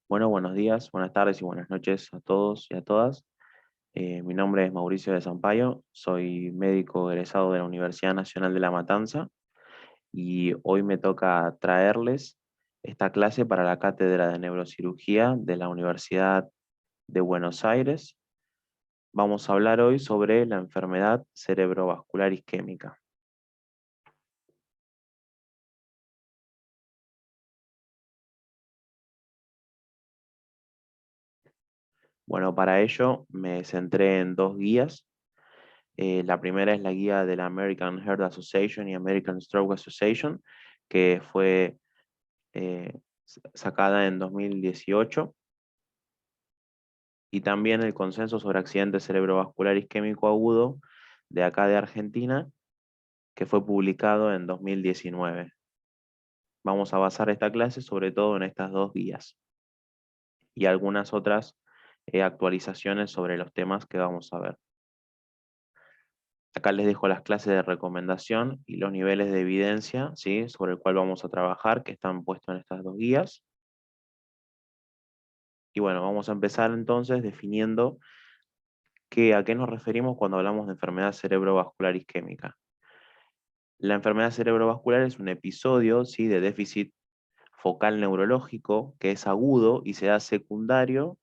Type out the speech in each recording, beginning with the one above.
Bueno, buenos días, buenas tardes y buenas noches a todos y a todas. Mi nombre es Mauricio de Sampaio, soy médico egresado de la Universidad Nacional de La Matanza y hoy me toca traerles esta clase para la Cátedra de Neurocirugía de la Universidad de Buenos Aires. Vamos a hablar hoy sobre la enfermedad cerebrovascular isquémica. Bueno, para ello me centré en dos guías. La primera es la guía de la American Heart Association y American Stroke Association, que fue sacada en 2018, y también el Consenso sobre Accidente Cerebrovascular Isquémico Agudo de acá de Argentina, que fue publicado en 2019. Vamos a basar esta clase sobre todo en estas dos guías y algunas otras actualizaciones sobre los temas que vamos a ver. Acá les dejo las clases de recomendación y los niveles de evidencia, ¿sí?, sobre el cual vamos a trabajar, que están puestos en estas dos guías. Y bueno, vamos a empezar entonces definiendo a qué nos referimos cuando hablamos de enfermedad cerebrovascular isquémica. La enfermedad cerebrovascular es un episodio, ¿sí?, de déficit focal neurológico que es agudo y se da secundario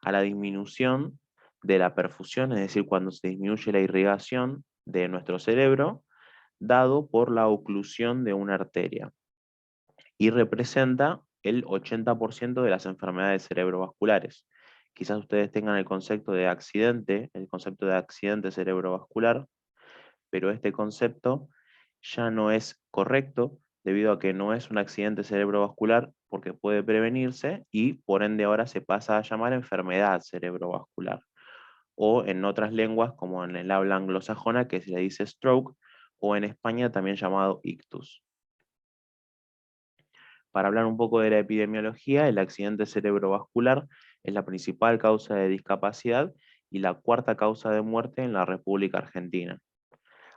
a la disminución de la perfusión, es decir, cuando se disminuye la irrigación de nuestro cerebro, dado por la oclusión de una arteria, y representa el 80% de las enfermedades cerebrovasculares. Quizás ustedes tengan el concepto de accidente cerebrovascular, pero este concepto ya no es correcto debido a que no es un accidente cerebrovascular porque puede prevenirse y por ende ahora se pasa a llamar enfermedad cerebrovascular. O en otras lenguas, como en el habla anglosajona, que se le dice stroke, o en España también llamado ictus. Para hablar un poco de la epidemiología, el accidente cerebrovascular es la principal causa de discapacidad y la cuarta causa de muerte en la República Argentina,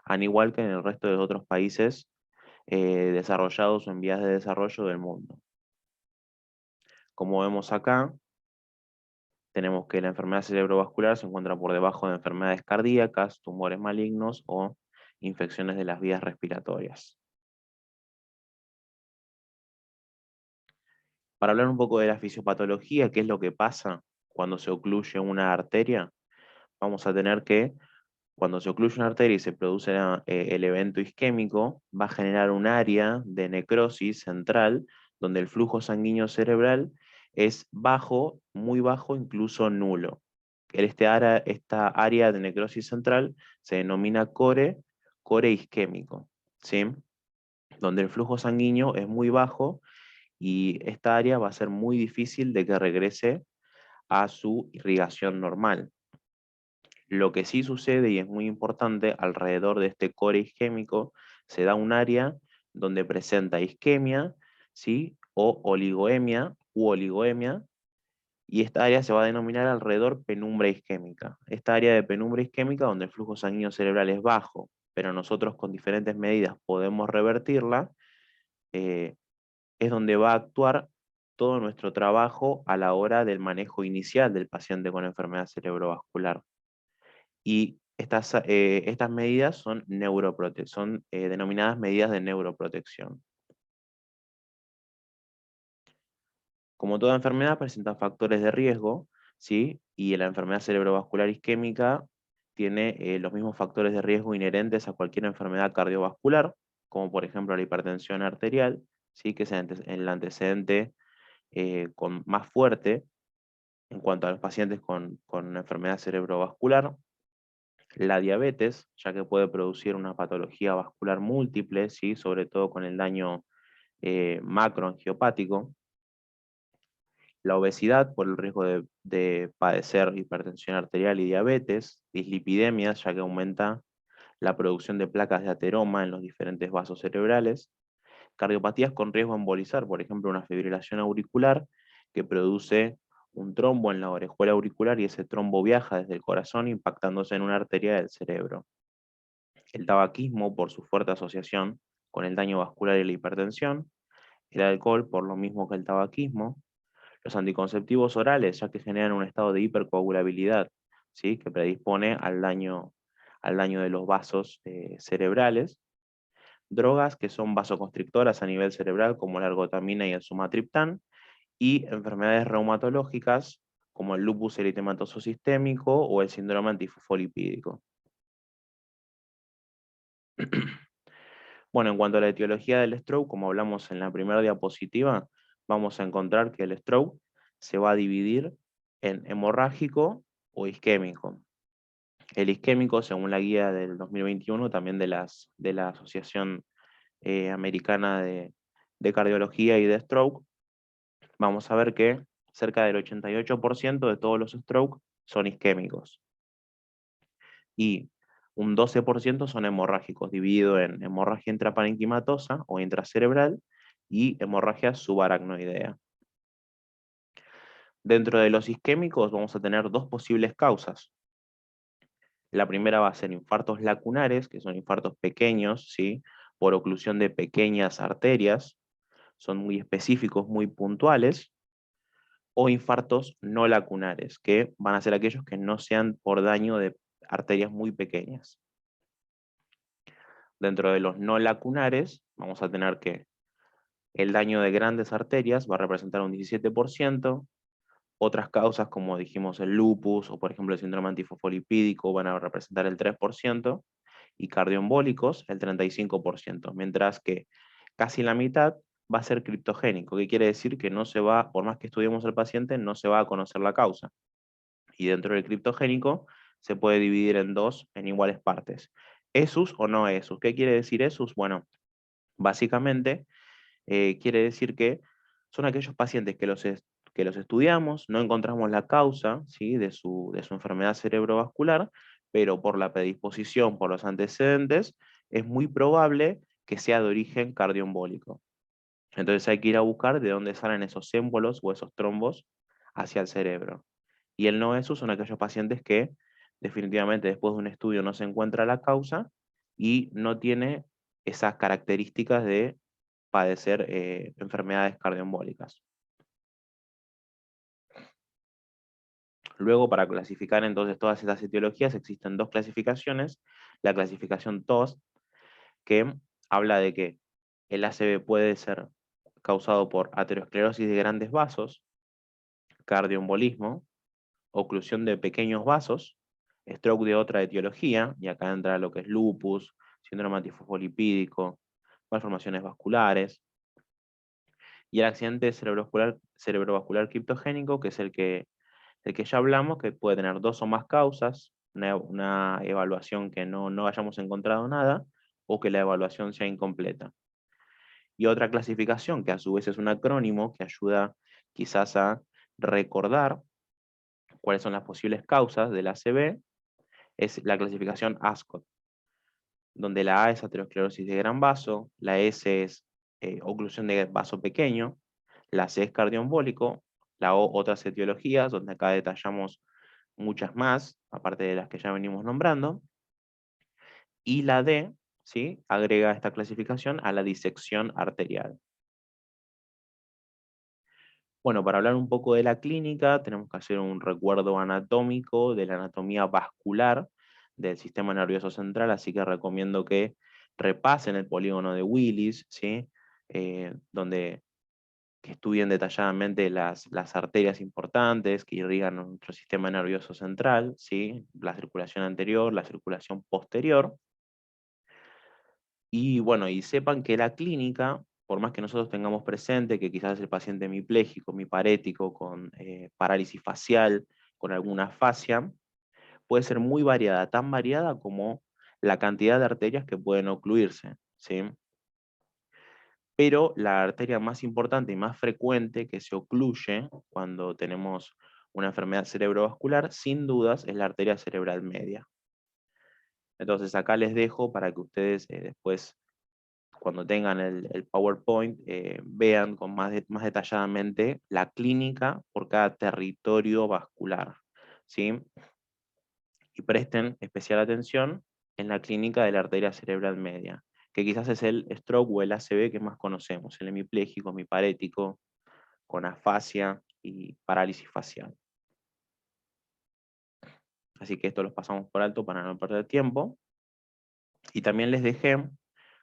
al igual que en el resto de otros países desarrollados o en vías de desarrollo del mundo. Como vemos acá, tenemos que la enfermedad cerebrovascular se encuentra por debajo de enfermedades cardíacas, tumores malignos o infecciones de las vías respiratorias. Para hablar un poco de la fisiopatología, qué es lo que pasa cuando se ocluye una arteria, vamos a tener que cuando se ocluye una arteria y se produce el evento isquémico, va a generar un área de necrosis central donde el flujo sanguíneo cerebral es bajo, muy bajo, incluso nulo. Esta área de necrosis central se denomina core isquémico, ¿sí?, donde el flujo sanguíneo es muy bajo y esta área va a ser muy difícil de que regrese a su irrigación normal. Lo que sí sucede, y es muy importante, alrededor de este core isquémico se da un área donde presenta isquemia, ¿sí?, o oligoemia u oligoemia, y esta área se va a denominar alrededor penumbra isquémica. Esta área de penumbra isquémica donde el flujo sanguíneo cerebral es bajo, pero nosotros con diferentes medidas podemos revertirla, es donde va a actuar todo nuestro trabajo a la hora del manejo inicial del paciente con enfermedad cerebrovascular. Y estas medidas son, son denominadas medidas de neuroprotección. Como toda enfermedad presenta factores de riesgo, ¿sí?, y la enfermedad cerebrovascular isquémica tiene los mismos factores de riesgo inherentes a cualquier enfermedad cardiovascular, como por ejemplo la hipertensión arterial, ¿sí?, que es el antecedente más fuerte en cuanto a los pacientes con una enfermedad cerebrovascular. La diabetes, ya que puede producir una patología vascular múltiple, ¿sí?, sobre todo con el daño macroangiopático. La obesidad, por el riesgo de padecer hipertensión arterial y diabetes. Dislipidemias, ya que aumenta la producción de placas de ateroma en los diferentes vasos cerebrales. Cardiopatías con riesgo a embolizar, por ejemplo, una fibrilación auricular que produce un trombo en la orejuela auricular y ese trombo viaja desde el corazón impactándose en una arteria del cerebro. El tabaquismo por su fuerte asociación con el daño vascular y la hipertensión. El alcohol por lo mismo que el tabaquismo. Los anticonceptivos orales, ya que generan un estado de hipercoagulabilidad, ¿sí? Que predispone al daño de los vasos cerebrales. Drogas que son vasoconstrictoras a nivel cerebral, como la ergotamina y el sumatriptán, y enfermedades reumatológicas, como el lupus eritematoso sistémico o el síndrome antifosfolipídico. Bueno, en cuanto a la etiología del stroke, como hablamos en la primera diapositiva, vamos a encontrar que el stroke se va a dividir en hemorrágico o isquémico. El isquémico, según la guía del 2021, también de la Asociación Americana de Cardiología y de Stroke, vamos a ver que cerca del 88% de todos los stroke son isquémicos. Y un 12% son hemorrágicos, dividido en hemorragia intraparenquimatosa o intracerebral y hemorragia subaracnoidea. Dentro de los isquémicos vamos a tener dos posibles causas. La primera va a ser infartos lacunares, que son infartos pequeños, ¿sí? Por oclusión de pequeñas arterias, son muy específicos, muy puntuales, o infartos no lacunares, que van a ser aquellos que no sean por daño de arterias muy pequeñas. Dentro de los no lacunares, vamos a tener que el daño de grandes arterias va a representar un 17%, otras causas como dijimos el lupus o por ejemplo el síndrome antifosfolipídico van a representar el 3%, y cardioembólicos el 35%, mientras que casi la mitad va a ser criptogénico, que quiere decir que no se va, por más que estudiemos al paciente, no se va a conocer la causa. Y dentro del criptogénico se puede dividir en dos, en iguales partes. ¿ESUS o no ESUS? ¿Qué quiere decir ESUS? Bueno, básicamente quiere decir que son aquellos pacientes que los estudiamos, no encontramos la causa, ¿sí? de su enfermedad cerebrovascular, pero por la predisposición, por los antecedentes, es muy probable que sea de origen cardioembólico. Entonces hay que ir a buscar de dónde salen esos émbolos o esos trombos hacia el cerebro. Y el no ESUS son aquellos pacientes que definitivamente después de un estudio no se encuentra la causa y no tiene esas características de padecer enfermedades cardioembólicas. Luego, para clasificar entonces todas estas etiologías, existen dos clasificaciones. La clasificación TOS, que habla de que el ACV puede ser causado por aterosclerosis de grandes vasos, cardioembolismo, oclusión de pequeños vasos, stroke de otra etiología, y acá entra lo que es lupus, síndrome antifosfolipídico, malformaciones vasculares, y el accidente cerebrovascular criptogénico, que es el que ya hablamos, que puede tener dos o más causas, una evaluación que no hayamos encontrado nada, o que la evaluación sea incompleta. Y otra clasificación, que a su vez es un acrónimo, que ayuda quizás a recordar cuáles son las posibles causas del ACV, es la clasificación ASCOT, donde la A es aterosclerosis de gran vaso, la S es oclusión de vaso pequeño, la C es cardioembólico, la O otras etiologías, donde acá detallamos muchas más, aparte de las que ya venimos nombrando, y la D, ¿sí? Agrega esta clasificación a la disección arterial. Bueno, para hablar un poco de la clínica, tenemos que hacer un recuerdo anatómico de la anatomía vascular del sistema nervioso central, así que recomiendo que repasen el polígono de Willis, ¿sí? Donde que estudien detalladamente las arterias importantes que irrigan nuestro sistema nervioso central, ¿sí? La circulación anterior, la circulación posterior. Y bueno, y sepan que la clínica, por más que nosotros tengamos presente que quizás el paciente hemipléjico, miparético, con parálisis facial, con alguna afasia, puede ser muy variada, tan variada como la cantidad de arterias que pueden ocluirse, ¿sí? Pero la arteria más importante y más frecuente que se ocluye cuando tenemos una enfermedad cerebrovascular, sin dudas, es la arteria cerebral media. Entonces acá les dejo para que ustedes después, cuando tengan el PowerPoint, vean con más detalladamente la clínica por cada territorio vascular, ¿sí? Y presten especial atención en la clínica de la arteria cerebral media, que quizás es el stroke o el ACV que más conocemos, el hemipléjico, miparético, con afasia y parálisis facial. Así que esto los pasamos por alto para no perder tiempo. Y también les dejé,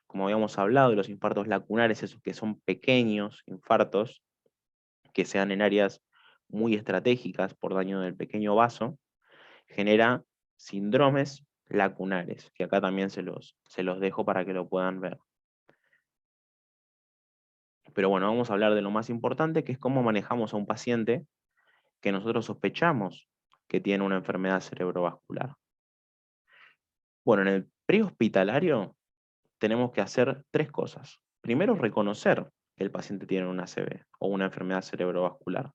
como habíamos hablado, de los infartos lacunares, esos que son pequeños infartos, que sean en áreas muy estratégicas por daño del pequeño vaso, genera síndromes lacunares, que acá también se los dejo para que lo puedan ver. Pero bueno, vamos a hablar de lo más importante, que es cómo manejamos a un paciente que nosotros sospechamos que tiene una enfermedad cerebrovascular. Bueno, en el prehospitalario tenemos que hacer tres cosas. Primero, reconocer que el paciente tiene una ACV o una enfermedad cerebrovascular.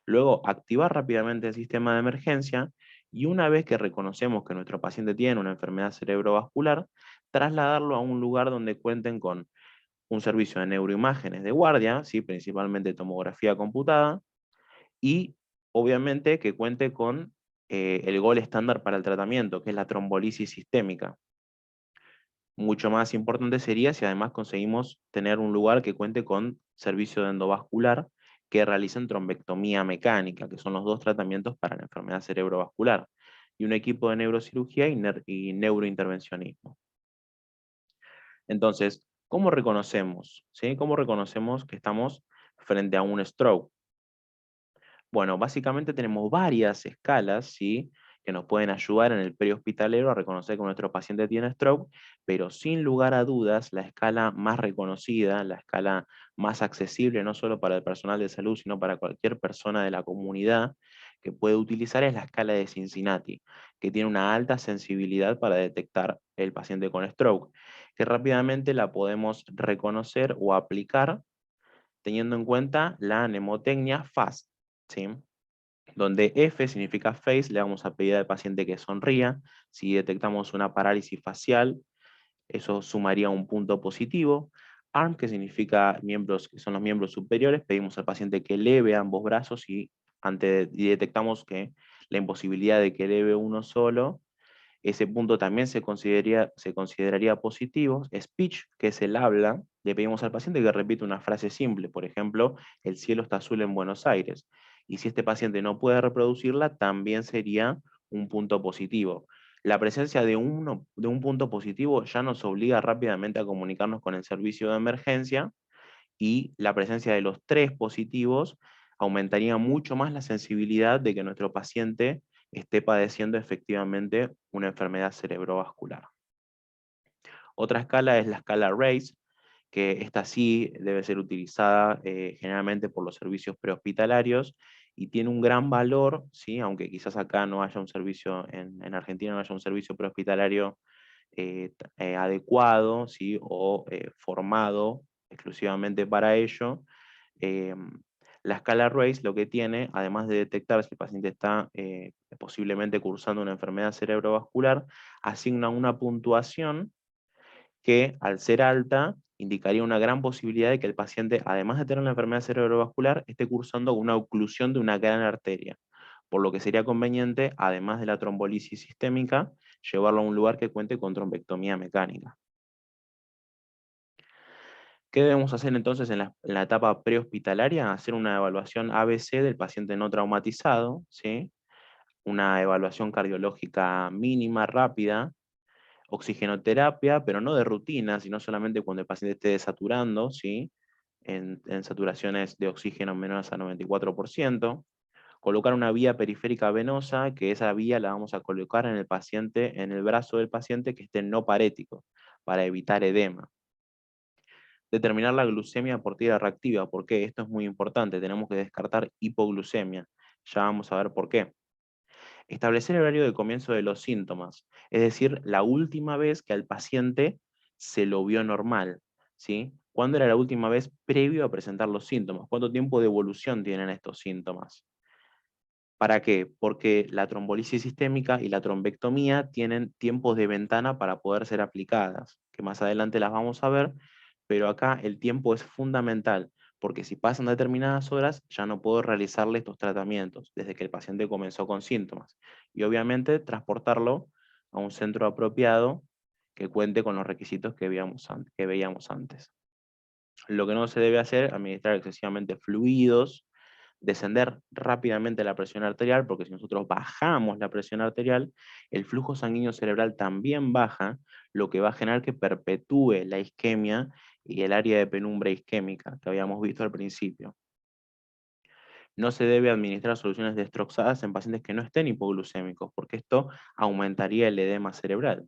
Luego, activar rápidamente el sistema de emergencia y una vez que reconocemos que nuestro paciente tiene una enfermedad cerebrovascular, trasladarlo a un lugar donde cuenten con un servicio de neuroimágenes de guardia, ¿sí? Principalmente tomografía computada, y obviamente que cuente con el gol estándar para el tratamiento, que es la trombolisis sistémica. Mucho más importante sería si además conseguimos tener un lugar que cuente con servicio de endovascular que realicen trombectomía mecánica, que son los dos tratamientos para la enfermedad cerebrovascular, y un equipo de neurocirugía y neurointervencionismo. Entonces, ¿cómo reconocemos? ¿Sí? ¿Cómo reconocemos que estamos frente a un stroke? Bueno, básicamente tenemos varias escalas, ¿sí? Que nos pueden ayudar en el prehospitalero a reconocer que nuestro paciente tiene stroke, pero sin lugar a dudas, la escala más reconocida, la escala más accesible, no solo para el personal de salud, sino para cualquier persona de la comunidad que puede utilizar, es la escala de Cincinnati, que tiene una alta sensibilidad para detectar el paciente con stroke, que rápidamente la podemos reconocer o aplicar teniendo en cuenta la mnemotecnia FAST, ¿sí? Donde F significa face, le vamos a pedir al paciente que sonría. Si detectamos una parálisis facial, eso sumaría un punto positivo. ARM, que significa miembros, que son los miembros superiores, pedimos al paciente que eleve ambos brazos y detectamos que la imposibilidad de que eleve uno solo, ese punto también se consideraría positivo. Speech, que es el habla, le pedimos al paciente que repita una frase simple, por ejemplo, el cielo está azul en Buenos Aires. Y si este paciente no puede reproducirla, también sería un punto positivo. La presencia de un punto positivo ya nos obliga rápidamente a comunicarnos con el servicio de emergencia, y la presencia de los tres positivos aumentaría mucho más la sensibilidad de que nuestro paciente esté padeciendo efectivamente una enfermedad cerebrovascular. Otra escala es la escala RACE, que esta sí debe ser utilizada generalmente por los servicios prehospitalarios y tiene un gran valor, ¿sí? Aunque quizás acá no haya un servicio, en Argentina no haya un servicio prehospitalario adecuado, ¿sí? O formado exclusivamente para ello. La escala RACE lo que tiene, además de detectar si el paciente está posiblemente cursando una enfermedad cerebrovascular, asigna una puntuación que, al ser alta, indicaría una gran posibilidad de que el paciente, además de tener una enfermedad cerebrovascular, esté cursando una oclusión de una gran arteria, por lo que sería conveniente, además de la trombolisis sistémica, llevarlo a un lugar que cuente con trombectomía mecánica. ¿Qué debemos hacer entonces en la etapa prehospitalaria? Hacer una evaluación ABC del paciente no traumatizado, ¿sí? Una evaluación cardiológica mínima, rápida, oxigenoterapia, pero no de rutina, sino solamente cuando el paciente esté desaturando, ¿sí? En saturaciones de oxígeno menores a 94%. Colocar una vía periférica venosa, que esa vía la vamos a colocar en el paciente, en el brazo del paciente que esté no parético, para evitar edema. Determinar la glucemia por tira reactiva. ¿Por qué? Esto es muy importante. Tenemos que descartar hipoglucemia. Ya vamos a ver por qué. Establecer el horario de comienzo de los síntomas. Es decir, la última vez que al paciente se lo vio normal, ¿sí? ¿Cuándo era la última vez previo a presentar los síntomas? ¿Cuánto tiempo de evolución tienen estos síntomas? ¿Para qué? Porque la trombolisis sistémica y la trombectomía tienen tiempos de ventana para poder ser aplicadas, que más adelante las vamos a ver, pero acá el tiempo es fundamental, porque si pasan determinadas horas ya no puedo realizarle estos tratamientos desde que el paciente comenzó con síntomas. Y obviamente transportarlo a un centro apropiado que cuente con los requisitos que veíamos antes. Lo que no se debe hacer, administrar excesivamente fluidos, descender rápidamente la presión arterial, porque si nosotros bajamos la presión arterial, el flujo sanguíneo cerebral también baja, lo que va a generar que perpetúe la isquemia y el área de penumbra isquémica que habíamos visto al principio. No se debe administrar soluciones destroxadas en pacientes que no estén hipoglucémicos, porque esto aumentaría el edema cerebral.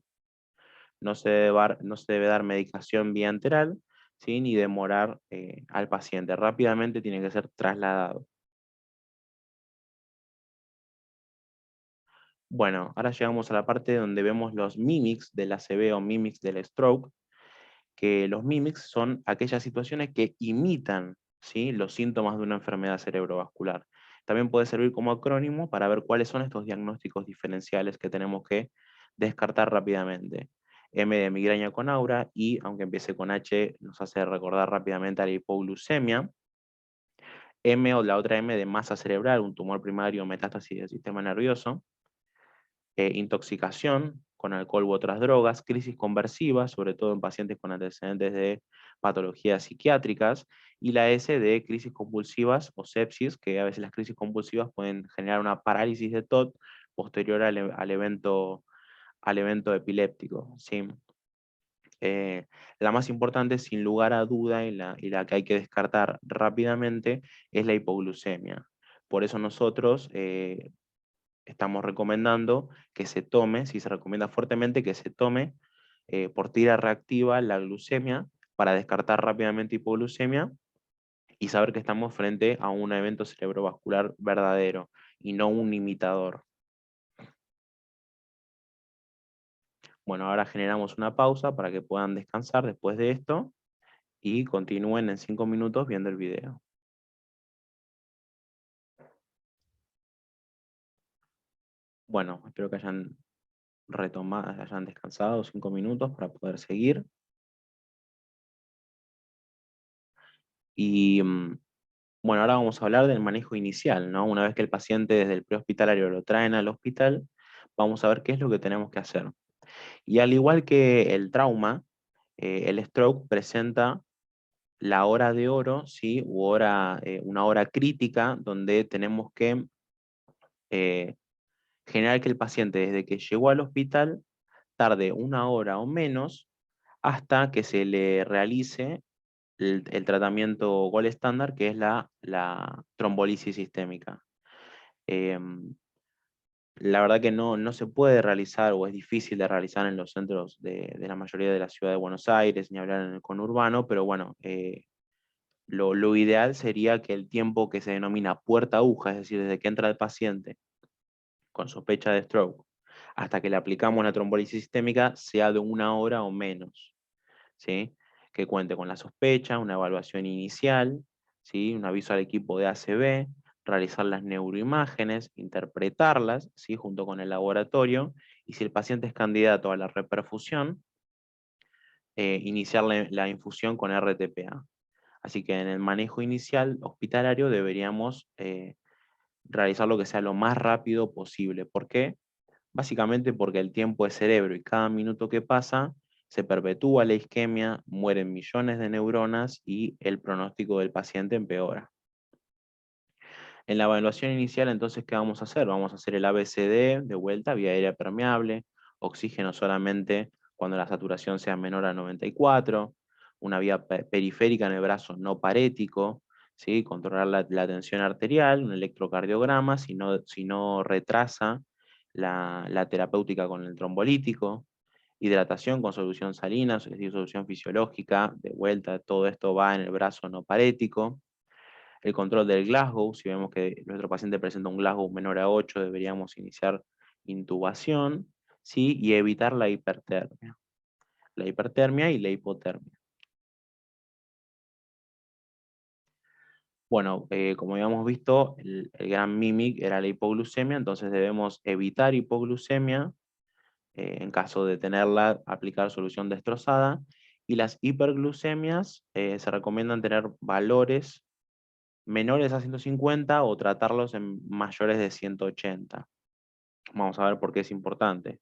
No se debe dar medicación vía enteral, ¿sí? Ni demorar al paciente. Rápidamente tiene que ser trasladado. Bueno, ahora llegamos a la parte donde vemos los mimics del ACV o mimics del stroke, que los mimics son aquellas situaciones que imitan, ¿sí?, los síntomas de una enfermedad cerebrovascular. También puede servir como acrónimo para ver cuáles son estos diagnósticos diferenciales que tenemos que descartar rápidamente. M de migraña con aura, y aunque empiece con H, nos hace recordar rápidamente a la hipoglucemia. M o la otra M de masa cerebral, un tumor primario, metástasis del sistema nervioso. Intoxicación con alcohol u otras drogas, crisis conversiva, sobre todo en pacientes con antecedentes de patologías psiquiátricas, y la S de crisis convulsivas o sepsis, que a veces las crisis convulsivas pueden generar una parálisis de TOT posterior al evento epiléptico, ¿sí? La más importante, sin lugar a duda, y la que hay que descartar rápidamente, es la hipoglucemia. Por eso nosotros estamos recomendando que se tome, si se recomienda fuertemente que se tome por tira reactiva la glucemia para descartar rápidamente hipoglucemia y saber que estamos frente a un evento cerebrovascular verdadero y no un imitador. Bueno, ahora generamos una pausa para que puedan descansar después de esto y continúen en 5 minutos viendo el video. Bueno, espero que hayan retomado, hayan descansado 5 minutos para poder seguir. Y bueno, ahora vamos a hablar del manejo inicial, ¿no? Una vez que el paciente desde el prehospitalario lo traen al hospital, vamos a ver qué es lo que tenemos que hacer. Y al igual que el trauma, el stroke presenta la hora de oro, ¿sí? Una hora crítica donde tenemos que eh, generar que el paciente desde que llegó al hospital tarde una hora o menos hasta que se le realice el tratamiento gol estándar, que es la trombolisis sistémica. La verdad que no se puede realizar, o es difícil de realizar en los centros de la mayoría de la ciudad de Buenos Aires, ni hablar en el conurbano, pero bueno, lo ideal sería que el tiempo que se denomina puerta aguja, es decir, desde que entra el paciente con sospecha de stroke hasta que le aplicamos la trombolisis sistémica, sea de una hora o menos, ¿sí? Que cuente con la sospecha, una evaluación inicial, ¿sí? Un aviso al equipo de ACV, realizar las neuroimágenes, interpretarlas, ¿sí?, junto con el laboratorio, y si el paciente es candidato a la reperfusión, iniciar la infusión con RTPA. Así que en el manejo inicial hospitalario deberíamos realizar lo que sea lo más rápido posible. ¿Por qué? Básicamente porque el tiempo es cerebro y cada minuto que pasa se perpetúa la isquemia, mueren millones de neuronas y el pronóstico del paciente empeora. En la evaluación inicial, entonces, ¿qué vamos a hacer? Vamos a hacer el ABCD de vuelta, vía aérea permeable, oxígeno solamente cuando la saturación sea menor a 94, una vía periférica en el brazo no parético, ¿sí? Controlar la tensión arterial, un electrocardiograma, si no retrasa la terapéutica con el trombolítico, hidratación con solución salina, es decir, solución fisiológica, de vuelta, todo esto va en el brazo no parético. El control del Glasgow, si vemos que nuestro paciente presenta un Glasgow menor a 8, deberíamos iniciar intubación, ¿sí? Y evitar la hipertermia. La hipertermia y la hipotermia. Bueno, como habíamos visto, el gran mimic era la hipoglucemia, entonces debemos evitar hipoglucemia, en caso de tenerla, aplicar solución destrozada, y las hiperglucemias se recomiendan tener valores menores a 150 o tratarlos en mayores de 180. Vamos a ver por qué es importante.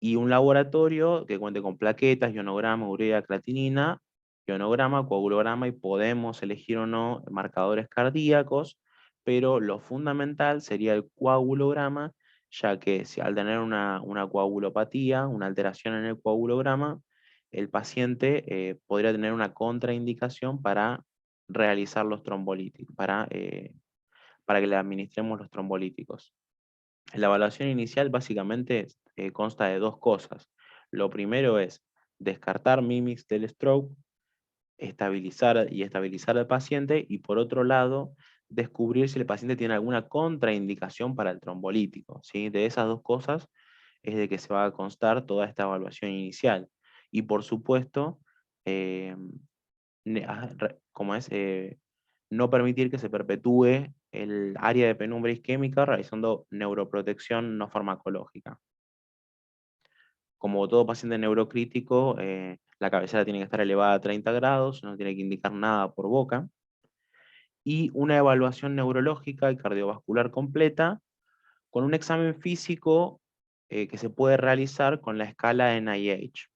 Y un laboratorio que cuente con plaquetas, ionograma, urea, creatinina, ionograma, coagulograma, y podemos elegir o no marcadores cardíacos, pero lo fundamental sería el coagulograma, ya que si al tener una coagulopatía, una alteración en el coagulograma, el paciente podría tener una contraindicación para realizar los trombolíticos, para que le administremos los trombolíticos. La evaluación inicial básicamente consta de dos cosas. Lo primero es descartar mimics del stroke, estabilizar al paciente, y por otro lado, descubrir si el paciente tiene alguna contraindicación para el trombolítico, ¿sí? De esas dos cosas es de que se va a constar toda esta evaluación inicial. Y por supuesto, eh, como es, no permitir que se perpetúe el área de penumbra isquémica realizando neuroprotección no farmacológica. Como todo paciente neurocrítico, la cabecera tiene que estar elevada a 30 grados, no tiene que indicar nada por boca, y una evaluación neurológica y cardiovascular completa con un examen físico que se puede realizar con la escala NIH,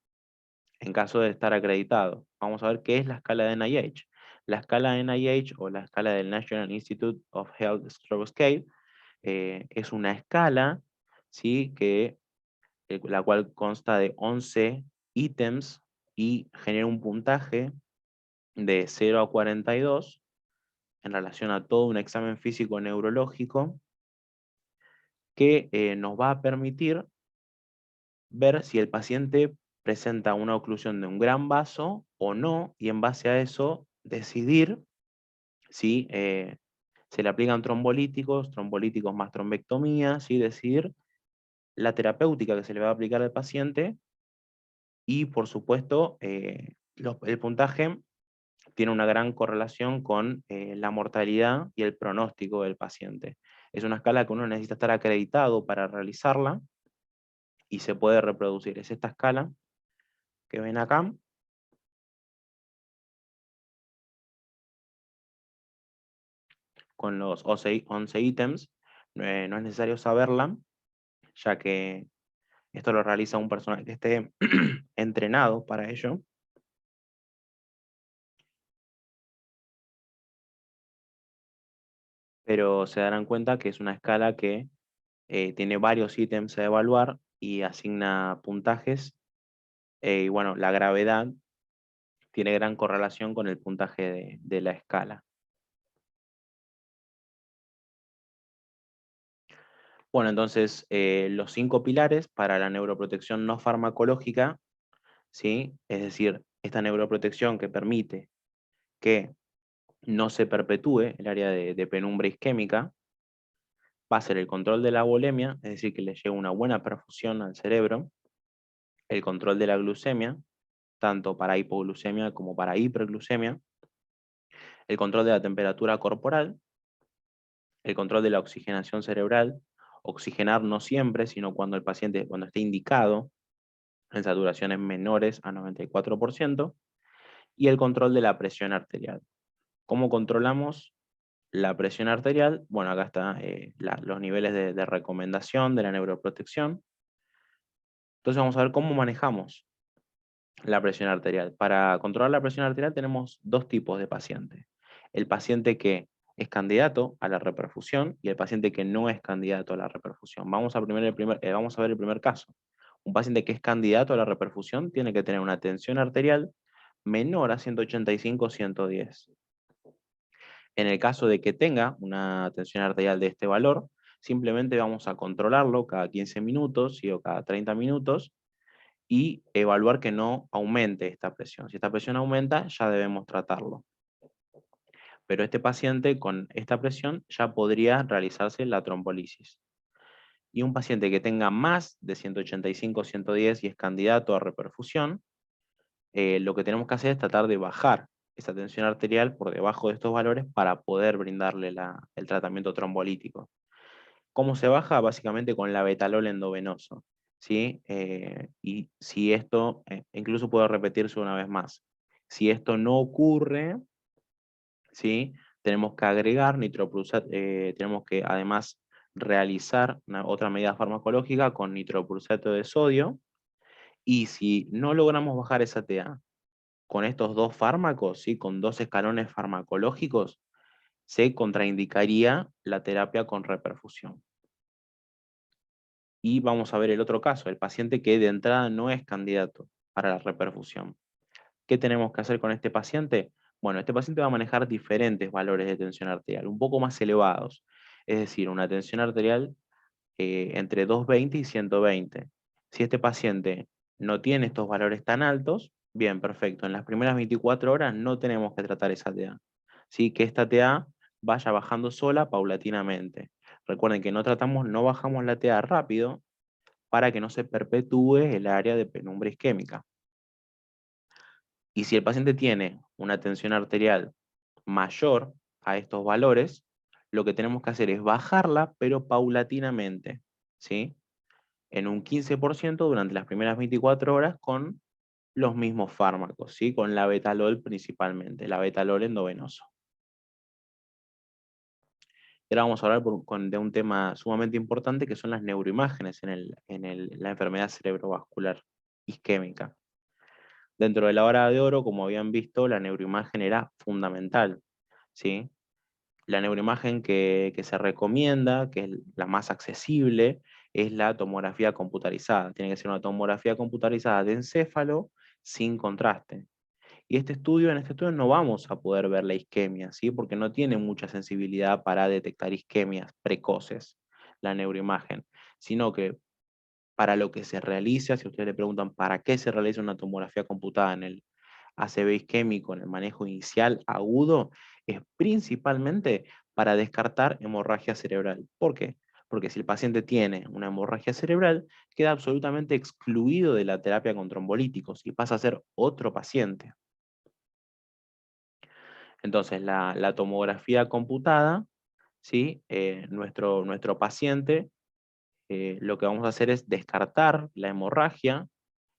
en caso de estar acreditado. Vamos a ver qué es la escala de NIH. La escala NIH, o la escala del National Institute of Health Stroke Scale, es una escala, ¿sí? La cual consta de 11 ítems y genera un puntaje de 0 a 42 en relación a todo un examen físico neurológico que nos va a permitir ver si el paciente presenta una oclusión de un gran vaso o no, y en base a eso decidir si se le aplican trombolíticos más trombectomía, ¿sí? Decidir la terapéutica que se le va a aplicar al paciente, y por supuesto el puntaje tiene una gran correlación con la mortalidad y el pronóstico del paciente. Es una escala que uno necesita estar acreditado para realizarla y se puede reproducir. Es esta escala que ven acá, con los 11 ítems. No es necesario saberla, ya que esto lo realiza un personal que esté entrenado para ello. Pero se darán cuenta que es una escala que tiene varios ítems a evaluar y asigna puntajes. Y bueno, la gravedad tiene gran correlación con el puntaje de la escala. Bueno, entonces los 5 pilares para la neuroprotección no farmacológica, ¿sí? Es decir, esta neuroprotección que permite que no se perpetúe el área de penumbra isquémica, va a ser el control de la volemia, es decir, que le llegue una buena perfusión al cerebro, el control de la glucemia, tanto para hipoglucemia como para hiperglucemia, el control de la temperatura corporal, el control de la oxigenación cerebral, oxigenar no siempre, sino cuando el paciente, cuando esté indicado, en saturaciones menores a 94%, y el control de la presión arterial. ¿Cómo controlamos la presión arterial? Bueno, acá están los niveles de recomendación de la neuroprotección. Entonces vamos a ver cómo manejamos la presión arterial. Para controlar la presión arterial tenemos dos tipos de pacientes. El paciente que es candidato a la reperfusión y el paciente que no es candidato a la reperfusión. Vamos a ver el primer caso. Un paciente que es candidato a la reperfusión tiene que tener una tensión arterial menor a 185-110. En el caso de que tenga una tensión arterial de este valor, simplemente vamos a controlarlo cada 15 minutos, ¿sí? O cada 30 minutos, y evaluar que no aumente esta presión. Si esta presión aumenta, ya debemos tratarlo. Pero este paciente con esta presión ya podría realizarse la trombolisis. Y un paciente que tenga más de 185-110 y es candidato a reperfusión, lo que tenemos que hacer es tratar de bajar esa tensión arterial por debajo de estos valores para poder brindarle el tratamiento trombolítico. ¿Cómo se baja? Básicamente con la betalol endovenoso, ¿sí? Y si esto, incluso puedo repetirse una vez más, si esto no ocurre, ¿sí? Tenemos que agregar nitroprusato, tenemos que además realizar otra medida farmacológica con nitroprusato de sodio, y si no logramos bajar esa TA con estos dos fármacos, ¿sí? Con dos escalones farmacológicos, se contraindicaría la terapia con reperfusión. Y vamos a ver el otro caso, el paciente que de entrada no es candidato para la reperfusión. ¿Qué tenemos que hacer con este paciente? Bueno, este paciente va a manejar diferentes valores de tensión arterial, un poco más elevados. Es decir, una tensión arterial entre 220 y 120. Si este paciente no tiene estos valores tan altos, bien, perfecto. En las primeras 24 horas no tenemos que tratar esa TA. ¿Sí? Que esta TA vaya bajando sola paulatinamente. Recuerden que no bajamos la TA rápido para que no se perpetúe el área de penumbra isquémica. Y si el paciente tiene una tensión arterial mayor a estos valores, lo que tenemos que hacer es bajarla, pero paulatinamente, ¿sí? En un 15% durante las primeras 24 horas con los mismos fármacos, ¿sí? Con la betalol principalmente, la betalol endovenoso. Y ahora vamos a hablar de un tema sumamente importante que son las neuroimágenes en la enfermedad cerebrovascular isquémica. Dentro de la hora de oro, como habían visto, la neuroimagen era fundamental, ¿sí? La neuroimagen que se recomienda, que es la más accesible, es la tomografía computarizada. Tiene que ser una tomografía computarizada de encéfalo sin contraste. Y en este estudio no vamos a poder ver la isquemia, ¿sí? Porque no tiene mucha sensibilidad para detectar isquemias precoces, la neuroimagen, sino que para lo que se realiza, si ustedes le preguntan para qué se realiza una tomografía computada en el ACV isquémico, en el manejo inicial agudo, es principalmente para descartar hemorragia cerebral. ¿Por qué? Porque si el paciente tiene una hemorragia cerebral, queda absolutamente excluido de la terapia con trombolíticos y pasa a ser otro paciente. Entonces, la tomografía computada, ¿sí? Nuestro paciente, lo que vamos a hacer es descartar la hemorragia.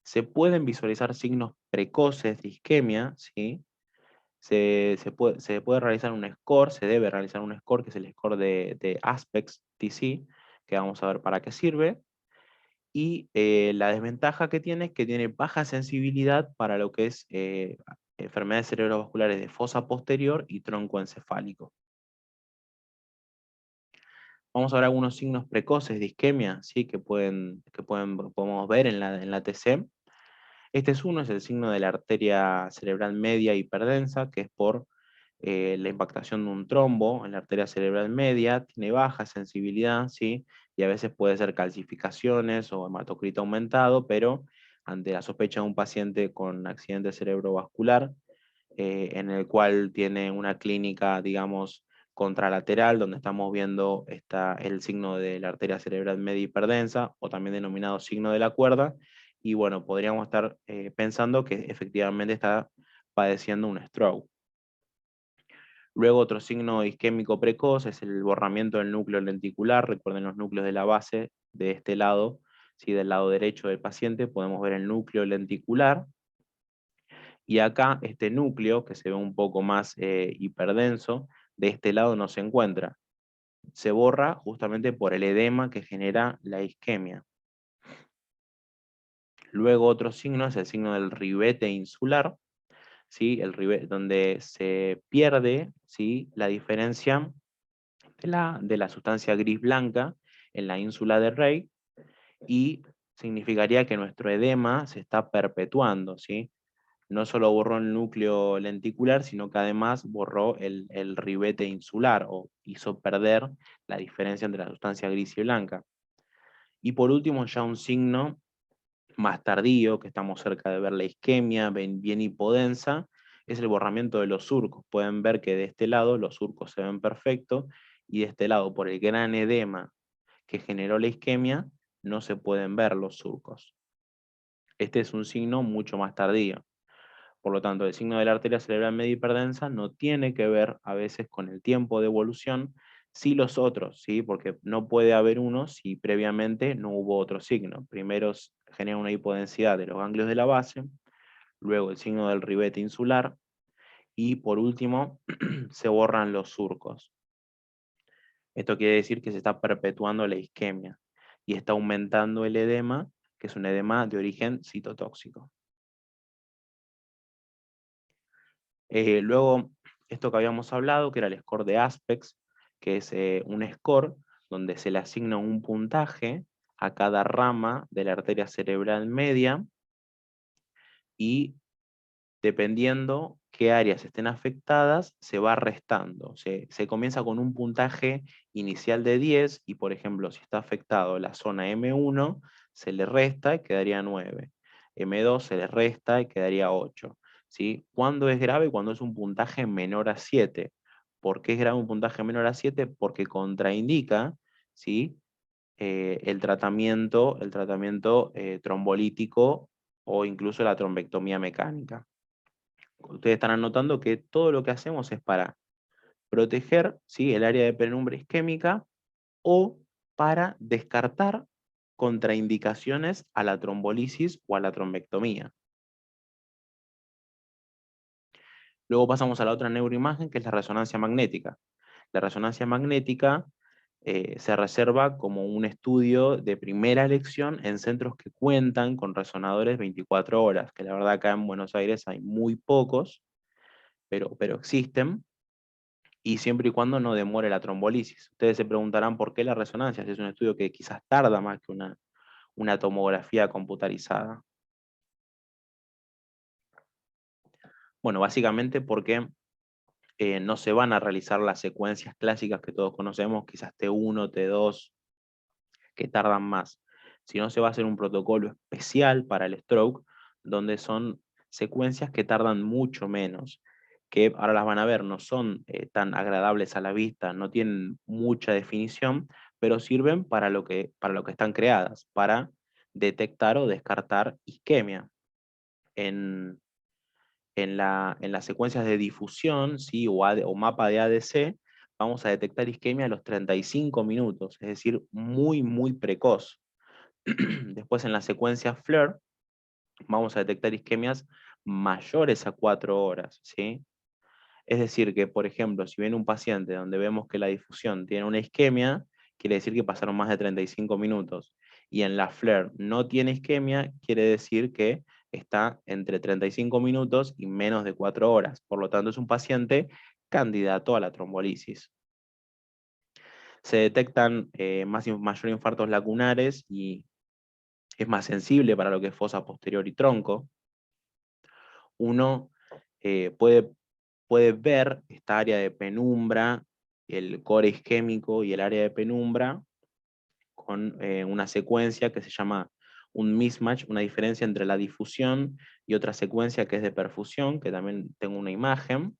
Se pueden visualizar signos precoces de isquemia, ¿sí? Se puede realizar un score, se debe realizar un score, que es el score de Aspects TC, que vamos a ver para qué sirve. Y la desventaja que tiene es que tiene baja sensibilidad para lo que es enfermedades cerebrovasculares de fosa posterior y tronco encefálico. Vamos a ver algunos signos precoces de isquemia, ¿sí? Podemos ver en la TC. Este es uno, es el signo de la arteria cerebral media hiperdensa, que es por la impactación de un trombo en la arteria cerebral media, tiene baja sensibilidad, ¿sí? Y a veces puede ser calcificaciones o hematocrito aumentado, pero ante la sospecha de un paciente con accidente cerebrovascular, en el cual tiene una clínica, digamos, contralateral, donde estamos viendo el signo de la arteria cerebral media hiperdensa, o también denominado signo de la cuerda, y bueno, podríamos estar pensando que efectivamente está padeciendo un stroke. Luego otro signo isquémico precoz es el borramiento del núcleo lenticular. Recuerden los núcleos de la base de este lado, ¿sí? Del lado derecho del paciente podemos ver el núcleo lenticular. Y acá este núcleo, que se ve un poco más hiperdenso, de este lado no se encuentra. Se borra justamente por el edema que genera la isquemia. Luego otro signo es el signo del ribete insular, ¿sí? Donde se pierde, ¿sí? La diferencia de la sustancia gris blanca en la ínsula de Rey, y significaría que nuestro edema se está perpetuando, ¿sí? No solo borró el núcleo lenticular, sino que además borró el ribete insular, o hizo perder la diferencia entre la sustancia gris y blanca. Y por último, ya un signo más tardío, que estamos cerca de ver la isquemia, bien hipodensa, es el borramiento de los surcos. Pueden ver que de este lado los surcos se ven perfectos, y de este lado, por el gran edema que generó la isquemia, no se pueden ver los surcos. Este es un signo mucho más tardío. Por lo tanto, el signo de la arteria cerebral media hiperdensa no tiene que ver a veces con el tiempo de evolución, sí los otros, ¿sí? Porque no puede haber uno si previamente no hubo otro signo. Primero genera una hipodensidad de los ganglios de la base, luego el signo del ribete insular, y por último se borran los surcos. Esto quiere decir que se está perpetuando la isquemia y está aumentando el edema, que es un edema de origen citotóxico. Luego, esto que habíamos hablado, que era el score de Aspects, que es un score donde se le asigna un puntaje a cada rama de la arteria cerebral media, y dependiendo qué áreas estén afectadas, se va restando. Se comienza con un puntaje inicial de 10 y, por ejemplo, si está afectado la zona M1, se le resta y quedaría 9. M2 se le resta y quedaría 8. ¿Sí? ¿Cuándo es grave? Cuando es un puntaje menor a 7. ¿Por qué es grave un puntaje menor a 7? Porque contraindica, ¿sí? el tratamiento trombolítico o incluso la trombectomía mecánica. Ustedes están anotando que todo lo que hacemos es para proteger, ¿sí?, el área de penumbra isquémica o para descartar contraindicaciones a la trombolisis o a la trombectomía. Luego pasamos a la otra neuroimagen, que es la resonancia magnética. La resonancia magnética se reserva como un estudio de primera elección en centros que cuentan con resonadores 24 horas, que la verdad acá en Buenos Aires hay muy pocos, pero existen, y siempre y cuando no demore la trombolisis. Ustedes se preguntarán por qué la resonancia, si es un estudio que quizás tarda más que una tomografía computarizada. Bueno, básicamente porque no se van a realizar las secuencias clásicas que todos conocemos, quizás T1, T2, que tardan más, sino se va a hacer un protocolo especial para el stroke, donde son secuencias que tardan mucho menos, que ahora las van a ver, no son tan agradables a la vista, no tienen mucha definición, pero sirven para lo que están creadas, para detectar o descartar isquemia. En, en las secuencias de difusión, ¿sí?, o mapa de ADC, vamos a detectar isquemia a los 35 minutos, es decir, muy, muy precoz. Después en la secuencia FLIR vamos a detectar isquemias mayores a 4 horas, ¿sí? Es decir, que por ejemplo, si viene un paciente donde vemos que la difusión tiene una isquemia, quiere decir que pasaron más de 35 minutos. Y en la FLIR no tiene isquemia, quiere decir que está entre 35 minutos y menos de 4 horas. Por lo tanto, es un paciente candidato a la trombolisis. Se detectan mayor infartos lacunares y es más sensible para lo que es fosa posterior y tronco. Uno puede ver esta área de penumbra, el core isquémico y el área de penumbra, con una secuencia que se llama un mismatch, una diferencia entre la difusión y otra secuencia que es de perfusión, que también tengo una imagen.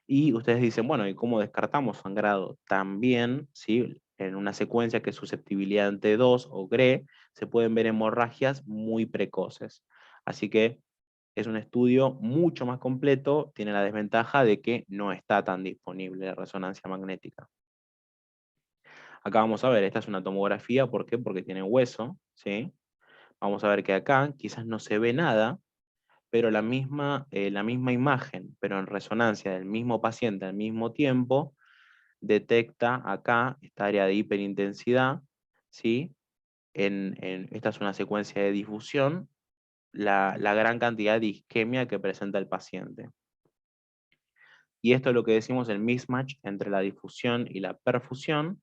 Y ustedes dicen, bueno, ¿y cómo descartamos sangrado? También, ¿sí?, en una secuencia que es susceptibilidad ante 2 o GRE, se pueden ver hemorragias muy precoces. Así que es un estudio mucho más completo, tiene la desventaja de que no está tan disponible la resonancia magnética. Acá vamos a ver, esta es una tomografía, ¿por qué? Porque tiene hueso, ¿sí? Vamos a ver que acá quizás no se ve nada, pero la misma imagen, pero en resonancia del mismo paciente al mismo tiempo, detecta acá esta área de hiperintensidad, ¿sí? Esta es una secuencia de difusión, la gran cantidad de isquemia que presenta el paciente. Y esto es lo que decimos el mismatch entre la difusión y la perfusión,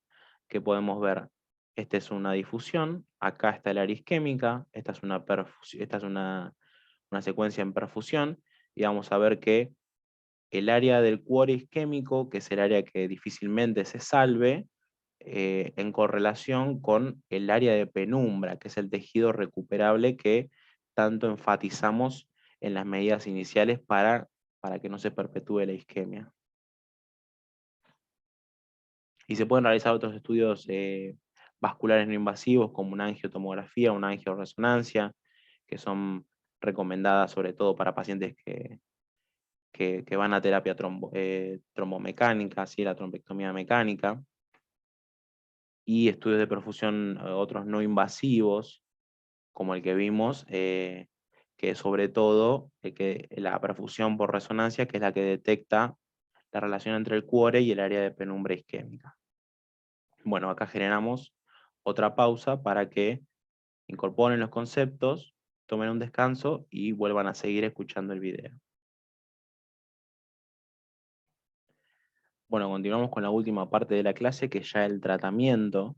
que podemos ver. Esta es una difusión, acá está el área isquémica, esta es una secuencia en perfusión, y vamos a ver que el área del cuore isquémico, que es el área que difícilmente se salve, en correlación con el área de penumbra, que es el tejido recuperable que tanto enfatizamos en las medidas iniciales para que no se perpetúe la isquemia. Y se pueden realizar otros estudios vasculares no invasivos, como una angiotomografía, una angioresonancia, que son recomendadas sobre todo para pacientes que van a terapia trombomecánica, ¿sí?, la trombectomía mecánica, y estudios de perfusión, otros no invasivos, como el que vimos, que sobre todo que la perfusión por resonancia, que es la que detecta la relación entre el cuore y el área de penumbra isquémica. Bueno, acá generamos otra pausa para que incorporen los conceptos, tomen un descanso y vuelvan a seguir escuchando el video. Bueno, continuamos con la última parte de la clase, que es ya el tratamiento,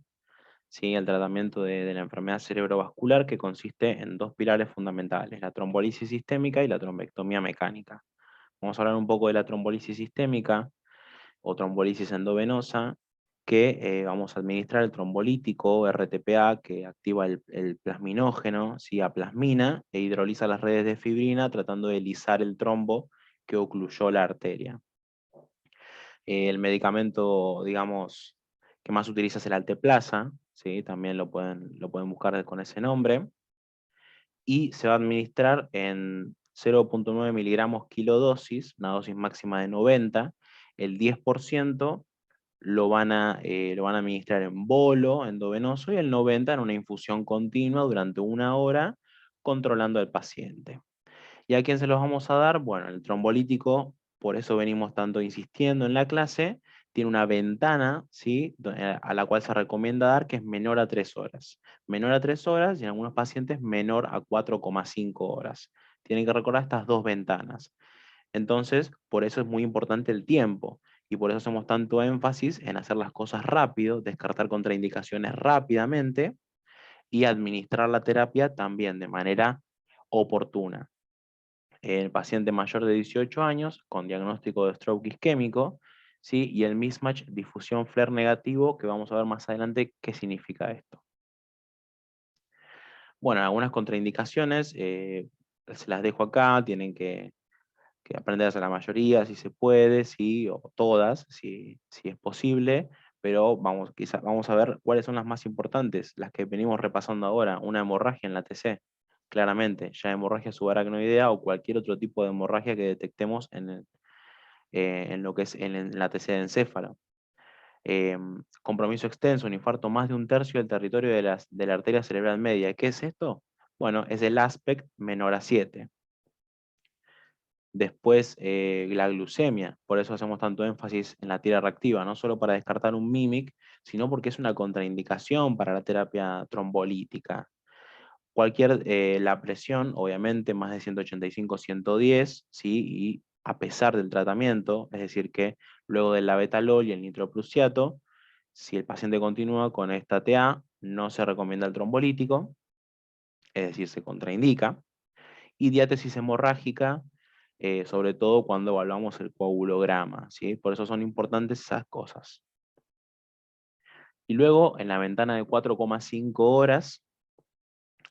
¿sí? El tratamiento de la enfermedad cerebrovascular, que consiste en dos pilares fundamentales, la trombolisis sistémica y la trombectomía mecánica. Vamos a hablar un poco de la trombolisis sistémica o trombolisis endovenosa, que vamos a administrar el trombolítico RTPA, que activa el plasminógeno, ¿sí? A plasmina, e hidroliza las redes de fibrina, tratando de lisar el trombo que ocluyó la arteria. El medicamento, digamos, que más utiliza es el Alteplasa, ¿sí? También lo pueden buscar con ese nombre, y se va a administrar en 0,9 miligramos kilodosis, una dosis máxima de 90. El 10% lo van a administrar en bolo endovenoso, y el 90% en una infusión continua durante 1 hora, controlando al paciente. ¿Y a quién se los vamos a dar? Bueno, el trombolítico, por eso venimos tanto insistiendo en la clase, tiene una ventana, ¿sí? A la cual se recomienda dar, que es menor a 3 horas. Menor a 3 horas, y en algunos pacientes menor a 4,5 horas. Tienen que recordar estas dos ventanas. Entonces, por eso es muy importante el tiempo, y por eso hacemos tanto énfasis en hacer las cosas rápido, descartar contraindicaciones rápidamente, y administrar la terapia también de manera oportuna. El paciente mayor de 18 años con diagnóstico de stroke isquémico, ¿sí? Y el mismatch difusión FLAIR negativo, que vamos a ver más adelante qué significa esto. Bueno, algunas contraindicaciones, se las dejo acá, tienen que aprenderse la mayoría, si se puede, sí, o todas, si es posible, pero vamos a ver cuáles son las más importantes, las que venimos repasando ahora. Una hemorragia en la TC, claramente, ya hemorragia subaracnoidea o cualquier otro tipo de hemorragia que detectemos en lo que es en la TC de encéfalo. Compromiso extenso, un infarto más de 1/3 del territorio de la arteria cerebral media. ¿Qué es esto? Bueno, es el aspect menor a 7. Después, la glucemia, por eso hacemos tanto énfasis en la tira reactiva, no solo para descartar un MIMIC, sino porque es una contraindicación para la terapia trombolítica. La presión, obviamente, más de 185-110, ¿sí? Y a pesar del tratamiento, es decir, que luego del labetalol y el nitroprusiato, si el paciente continúa con esta TA, no se recomienda el trombolítico, es decir, se contraindica. Y diátesis hemorrágica, sobre todo cuando evaluamos el coagulograma, ¿sí? Por eso son importantes esas cosas. Y luego, en la ventana de 4,5 horas,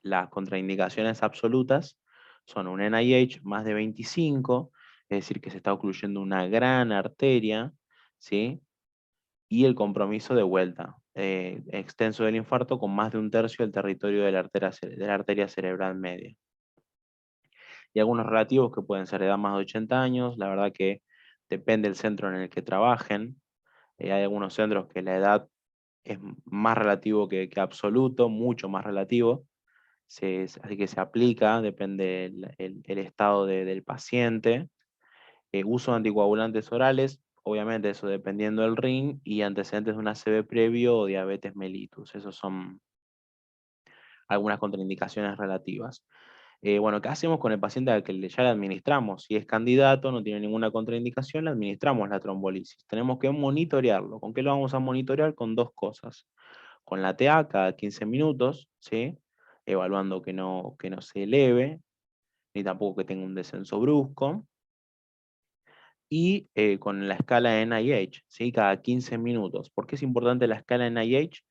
las contraindicaciones absolutas son un NIH más de 25, es decir, que se está ocluyendo una gran arteria, ¿sí? Y el compromiso de vuelta, extenso del infarto con más de 1/3 del territorio de la arteria cerebral media. Y algunos relativos que pueden ser de edad más de 80 años, la verdad que depende del centro en el que trabajen. Hay algunos centros que la edad es más relativo que absoluto, mucho más relativo, así que se aplica, depende el estado del paciente. Uso de anticoagulantes orales, obviamente eso dependiendo del RIN, y antecedentes de un ACV previo o diabetes mellitus. Esos son algunas contraindicaciones relativas. Bueno, ¿qué hacemos con el paciente al que ya le administramos? Si es candidato, no tiene ninguna contraindicación, le administramos la trombolisis. Tenemos que monitorearlo. ¿Con qué lo vamos a monitorear? Con dos cosas. Con la TA cada 15 minutos, ¿sí? Evaluando que no se eleve, ni tampoco que tenga un descenso brusco. Y con la escala NIH, ¿sí? Cada 15 minutos. ¿Por qué es importante la escala NIH?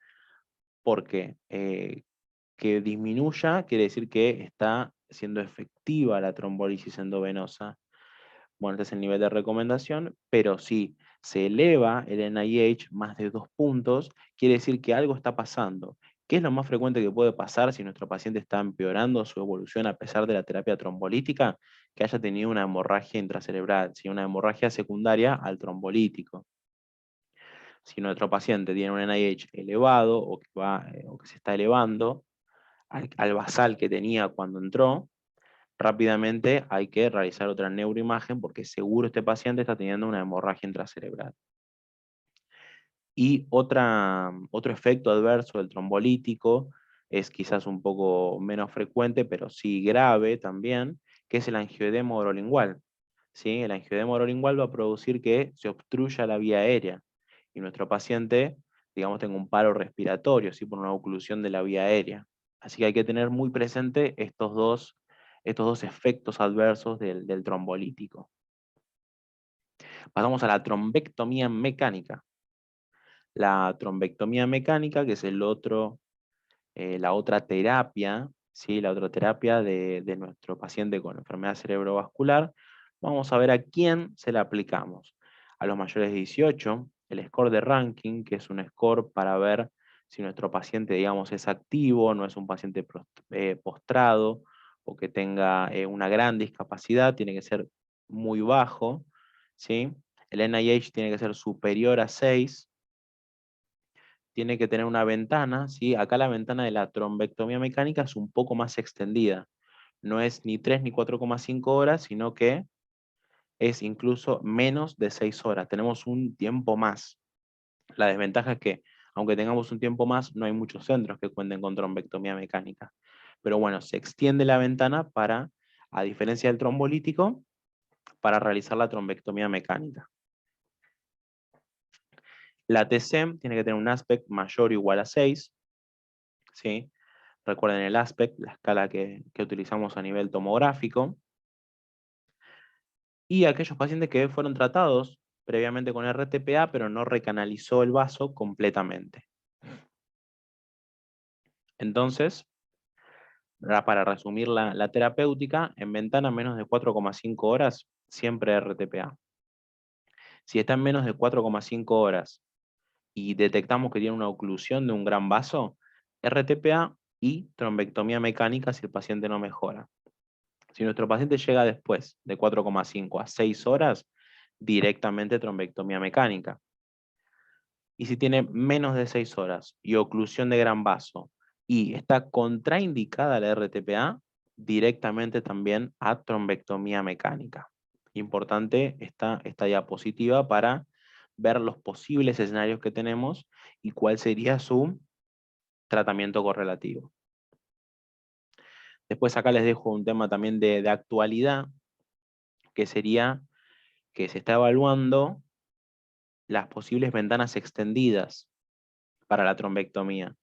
Porque que disminuya quiere decir que está siendo efectiva la trombolisis endovenosa. Bueno, este es el nivel de recomendación, pero si se eleva el NIH más de 2 puntos, quiere decir que algo está pasando. ¿Qué es lo más frecuente que puede pasar si nuestro paciente está empeorando su evolución a pesar de la terapia trombolítica? Que haya tenido una hemorragia intracerebral, ¿sí? Una hemorragia secundaria al trombolítico. Si nuestro paciente tiene un NIH elevado o que se está elevando al basal que tenía cuando entró, rápidamente hay que realizar otra neuroimagen porque seguro este paciente está teniendo una hemorragia intracerebral. Y otro efecto adverso del trombolítico es quizás un poco menos frecuente, pero sí grave también, que es el angioedema orolingual. ¿sí? El angioedema orolingual va a producir que se obstruya la vía aérea y nuestro paciente, digamos, tenga un paro respiratorio, ¿sí? Por una oclusión de la vía aérea. Así que hay que tener muy presente estos dos efectos adversos del trombolítico. Pasamos a la trombectomía mecánica. La trombectomía mecánica, que es la otra terapia, ¿sí? La otra terapia de nuestro paciente con enfermedad cerebrovascular. Vamos a ver a quién se la aplicamos. A los mayores de 18, el score de ranking, que es un score para ver si nuestro paciente, digamos, es activo, no es un paciente postrado o que tenga una gran discapacidad, tiene que ser muy bajo, ¿sí? El NIH tiene que ser superior a 6, tiene que tener una ventana, ¿sí? Acá la ventana de la trombectomía mecánica es un poco más extendida. No es ni 3 ni 4,5 horas, sino que es incluso menos de 6 horas. Tenemos un tiempo más. La desventaja es que, aunque tengamos un tiempo más, no hay muchos centros que cuenten con trombectomía mecánica. Pero bueno, se extiende la ventana para, a diferencia del trombolítico, para realizar la trombectomía mecánica. La TCM tiene que tener un aspect mayor o igual a 6, ¿sí? Recuerden el aspect, la escala que utilizamos a nivel tomográfico. Y aquellos pacientes que fueron tratados previamente con RTPA, pero no recanalizó el vaso completamente. Entonces, para resumir la terapéutica, en ventana menos de 4,5 horas, siempre RTPA. Si está en menos de 4,5 horas y detectamos que tiene una oclusión de un gran vaso, RTPA y trombectomía mecánica si el paciente no mejora. Si nuestro paciente llega después de 4,5 a 6 horas, directamente trombectomía mecánica. Y si tiene menos de 6 horas y oclusión de gran vaso y está contraindicada la RTPA, directamente también a trombectomía mecánica. Importante esta diapositiva para ver los posibles escenarios que tenemos y cuál sería su tratamiento correlativo. Después acá les dejo un tema también de actualidad, que sería que se está evaluando las posibles ventanas extendidas para la trombectomía.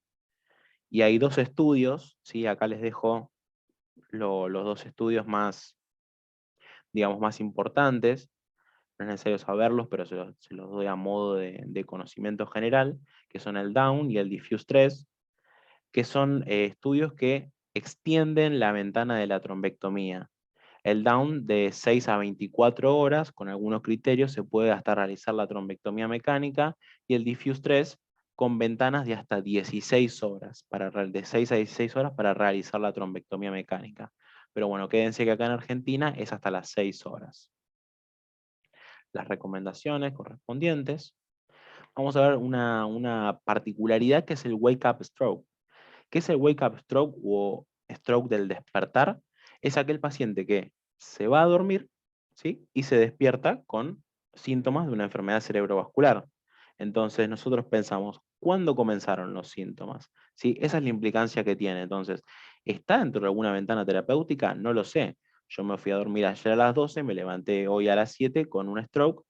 Y hay dos estudios, ¿sí? Acá les dejo los dos estudios más, digamos, más importantes. No es necesario saberlos, pero se los doy a modo de conocimiento general, que son el Down y el Diffuse 3, que son estudios que extienden la ventana de la trombectomía. El Down de 6 a 24 horas, con algunos criterios, se puede hasta realizar la trombectomía mecánica, y el Diffuse 3 con ventanas de hasta 16 horas, de 6 a 16 horas para realizar la trombectomía mecánica. Pero bueno, quédense que acá en Argentina es hasta las 6 horas. Las recomendaciones correspondientes. Vamos a ver una particularidad que es el Wake Up Stroke. ¿Qué es el Wake Up Stroke o stroke del despertar? Es aquel paciente que se va a dormir, ¿sí? Y se despierta con síntomas de una enfermedad cerebrovascular. Entonces nosotros pensamos, ¿cuándo comenzaron los síntomas? ¿Sí? Esa es la implicancia que tiene. Entonces, ¿está dentro de alguna ventana terapéutica? No lo sé. Yo me fui a dormir ayer a las 12, me levanté hoy a las 7 con un stroke.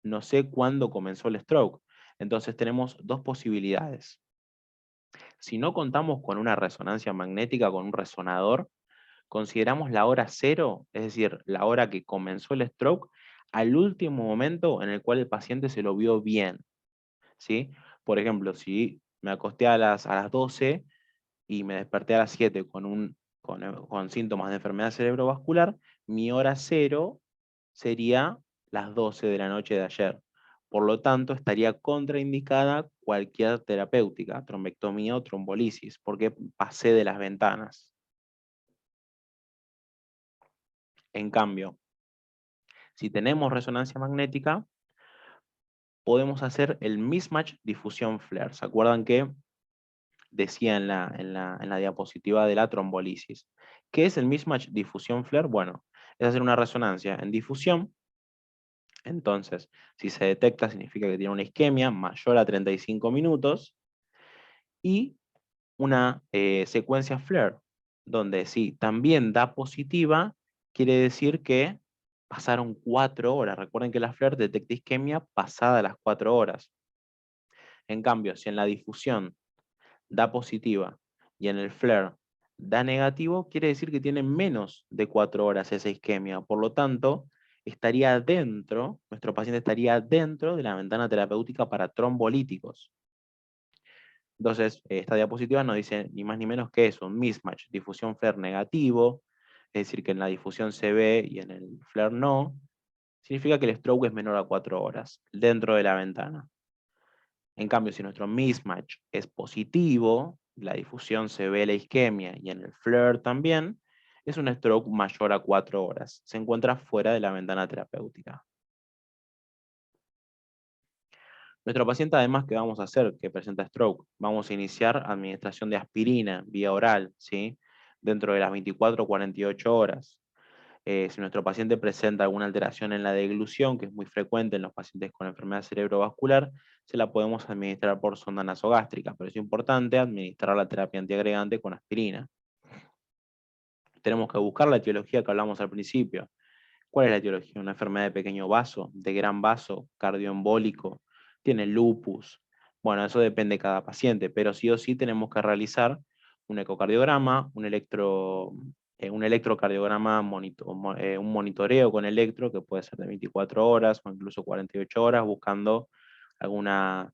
No sé cuándo comenzó el stroke. Entonces tenemos dos posibilidades. Si no contamos con una resonancia magnética, con un resonador, consideramos la hora cero, es decir, la hora que comenzó el stroke, al último momento en el cual el paciente se lo vio bien, ¿sí? Por ejemplo, si me acosté a las 12 y me desperté a las 7 con síntomas de enfermedad cerebrovascular, mi hora cero sería las 12 de la noche de ayer. Por lo tanto, estaría contraindicada cualquier terapéutica, trombectomía o trombolisis, porque pasé de las ventanas. En cambio, si tenemos resonancia magnética, podemos hacer el mismatch difusión flare. ¿Se acuerdan que decía en la diapositiva de la trombolisis? ¿Qué es el mismatch difusión flare? Bueno, es hacer una resonancia en difusión. Entonces, si se detecta, significa que tiene una isquemia mayor a 35 minutos y una secuencia flare, donde si también da positiva, quiere decir que pasaron 4 horas. Recuerden que la FLAIR detecta isquemia pasada las 4 horas. En cambio, si en la difusión da positiva y en el FLAIR da negativo, quiere decir que tiene menos de 4 horas esa isquemia. Por lo tanto, nuestro paciente estaría dentro de la ventana terapéutica para trombolíticos. Entonces, esta diapositiva nos dice ni más ni menos que eso, un mismatch, difusión FLAIR negativo, es decir, que en la difusión se ve y en el FLAIR no, significa que el stroke es menor a 4 horas, dentro de la ventana. En cambio, si nuestro mismatch es positivo, la difusión se ve la isquemia y en el FLAIR también, es un stroke mayor a 4 horas. Se encuentra fuera de la ventana terapéutica. Nuestro paciente, además, ¿qué vamos a hacer que presenta stroke? Vamos a iniciar administración de aspirina vía oral, ¿sí? Dentro de las 24 o 48 horas. Si nuestro paciente presenta alguna alteración en la deglución, que es muy frecuente en los pacientes con enfermedad cerebrovascular, se la podemos administrar por sonda nasogástrica, pero es importante administrar la terapia antiagregante con aspirina. Tenemos que buscar la etiología que hablamos al principio. ¿Cuál es la etiología? Una enfermedad de pequeño vaso, de gran vaso, cardioembólico, tiene lupus. Bueno, eso depende de cada paciente, pero sí o sí tenemos que realizar un ecocardiograma, un electrocardiograma, un monitoreo con electro, que puede ser de 24 horas o incluso 48 horas, buscando alguna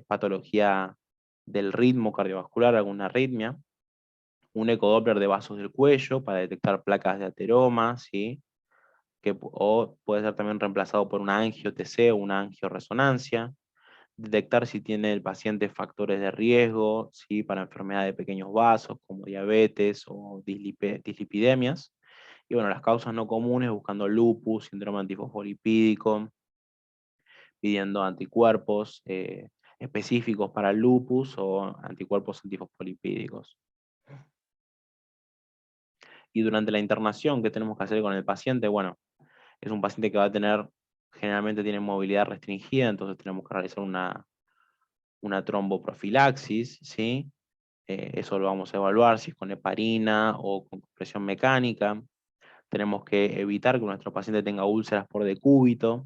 patología del ritmo cardiovascular, alguna arritmia. Un ecodoppler de vasos del cuello para detectar placas de ateroma, ¿sí? O puede ser también reemplazado por una angio-TC o una angioresonancia. Detectar si tiene el paciente factores de riesgo, ¿sí? Para enfermedades de pequeños vasos, como diabetes o dislipidemias. Y bueno, las causas no comunes, buscando lupus, síndrome antifosfolipídico, pidiendo anticuerpos específicos para el lupus o anticuerpos antifosfolipídicos. Y durante la internación, ¿qué tenemos que hacer con el paciente? Bueno, es un paciente que va a tener, generalmente tiene movilidad restringida, entonces tenemos que realizar una tromboprofilaxis, ¿sí? Eso lo vamos a evaluar, si es con heparina o con compresión mecánica. Tenemos que evitar que nuestro paciente tenga úlceras por decúbito.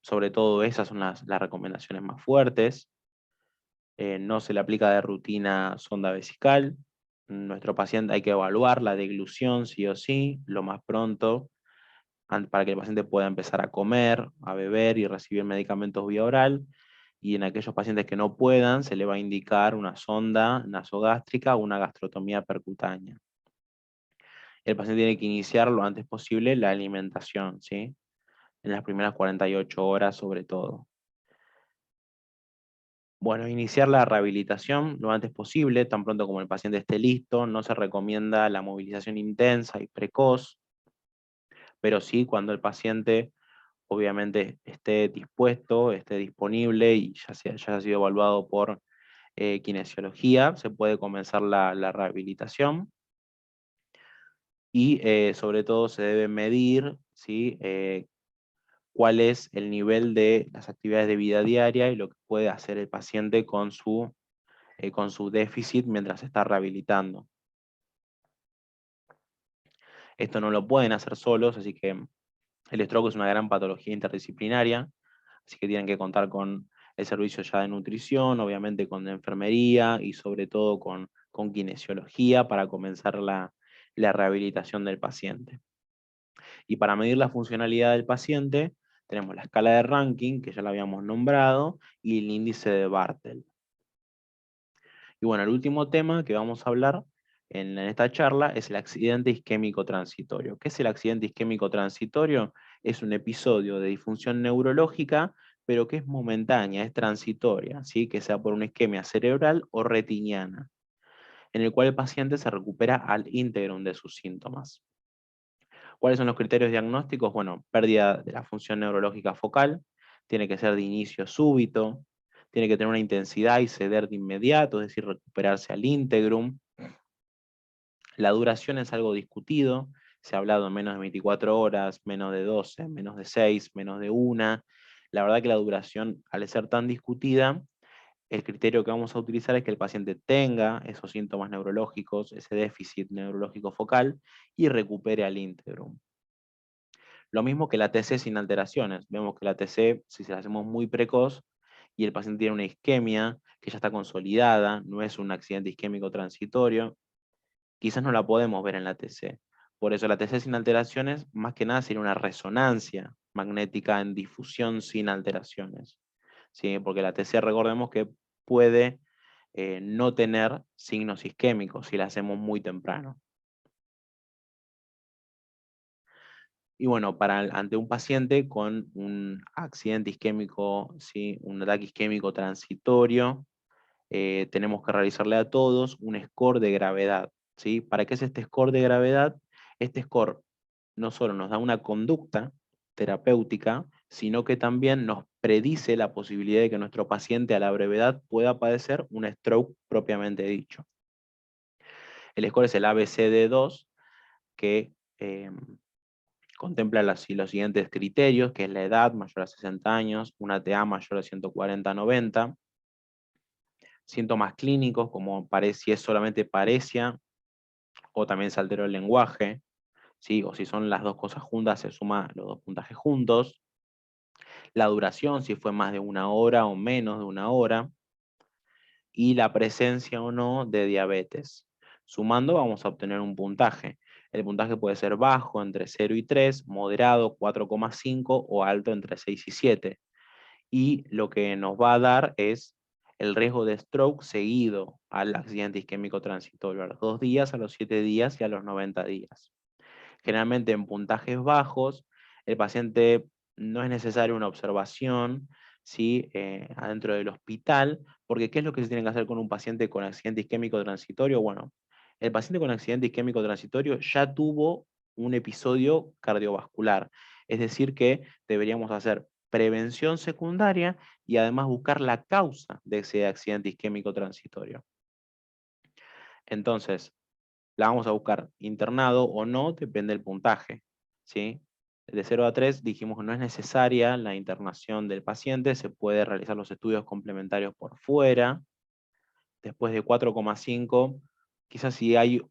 Sobre todo esas son las recomendaciones más fuertes. No se le aplica de rutina sonda vesical. Nuestro paciente hay que evaluar la deglución sí o sí, lo más pronto, para que el paciente pueda empezar a comer, a beber y recibir medicamentos vía oral. Y en aquellos pacientes que no puedan, se le va a indicar una sonda nasogástrica o una gastrotomía percutánea. El paciente tiene que iniciar lo antes posible la alimentación, ¿sí? En las primeras 48 horas sobre todo. Bueno, iniciar la rehabilitación lo antes posible, tan pronto como el paciente esté listo. No se recomienda la movilización intensa y precoz, pero sí cuando el paciente obviamente esté dispuesto, esté disponible y ya haya sido evaluado por kinesiología, se puede comenzar la rehabilitación. Y sobre todo se debe medir, ¿sí? Cuál es el nivel de las actividades de vida diaria y lo que puede hacer el paciente con su déficit mientras se está rehabilitando. Esto no lo pueden hacer solos, así que el stroke es una gran patología interdisciplinaria, así que tienen que contar con el servicio ya de nutrición, obviamente con enfermería y sobre todo con kinesiología para comenzar la rehabilitación del paciente. Y para medir la funcionalidad del paciente, tenemos la escala de ranking, que ya la habíamos nombrado, y el índice de Bartel. Y bueno, el último tema que vamos a hablar en esta charla es el accidente isquémico transitorio. ¿Qué es el accidente isquémico transitorio? Es un episodio de disfunción neurológica, pero que es momentánea, es transitoria, ¿sí? Que sea por una isquemia cerebral o retiniana, en el cual el paciente se recupera al íntegro de sus síntomas. ¿Cuáles son los criterios diagnósticos? Bueno, pérdida de la función neurológica focal, tiene que ser de inicio súbito, tiene que tener una intensidad y ceder de inmediato, es decir, recuperarse al íntegrum. La duración es algo discutido, se ha hablado en menos de 24 horas, menos de 12, menos de 6, menos de 1. La verdad que la duración, al ser tan discutida, el criterio que vamos a utilizar es que el paciente tenga esos síntomas neurológicos, ese déficit neurológico focal, y recupere al íntegro. Lo mismo que la TC sin alteraciones. Vemos que la TC, si se la hacemos muy precoz, y el paciente tiene una isquemia que ya está consolidada, no es un accidente isquémico transitorio, quizás no la podemos ver en la TC. Por eso la TC sin alteraciones, más que nada, sería una resonancia magnética en difusión sin alteraciones. ¿Sí? Porque la TC, recordemos que puede no tener signos isquémicos si la hacemos muy temprano. Y bueno, ante un paciente con un accidente isquémico, ¿sí? Un ataque isquémico transitorio, tenemos que realizarle a todos un score de gravedad. ¿Sí? ¿Para qué es este score de gravedad? Este score no solo nos da una conducta terapéutica, sino que también nos predice la posibilidad de que nuestro paciente a la brevedad pueda padecer un stroke propiamente dicho. El score es el ABCD2, que contempla los siguientes criterios, que es la edad mayor a 60 años, una TA mayor a 140-90, síntomas clínicos como si es solamente paresia o también se alteró el lenguaje, ¿sí? O si son las dos cosas juntas, se suma los dos puntajes juntos, la duración, si fue más de 1 hora o menos de 1 hora, y la presencia o no de diabetes. Sumando vamos a obtener un puntaje. El puntaje puede ser bajo entre 0 y 3, moderado 4,5 o alto entre 6 y 7. Y lo que nos va a dar es el riesgo de stroke seguido al accidente isquémico transitorio, a los 2 días, a los 7 días y a los 90 días. Generalmente en puntajes bajos, el paciente no es necesaria una observación, ¿sí? Adentro del hospital, porque ¿qué es lo que se tiene que hacer con un paciente con accidente isquémico transitorio? Bueno, el paciente con accidente isquémico transitorio ya tuvo un episodio cardiovascular, es decir que deberíamos hacer prevención secundaria y además buscar la causa de ese accidente isquémico transitorio. Entonces, la vamos a buscar internado o no, depende del puntaje, ¿sí? De 0 a 3 dijimos que no es necesaria la internación del paciente, se puede realizar los estudios complementarios por fuera. Después de 4,5, quizás si hay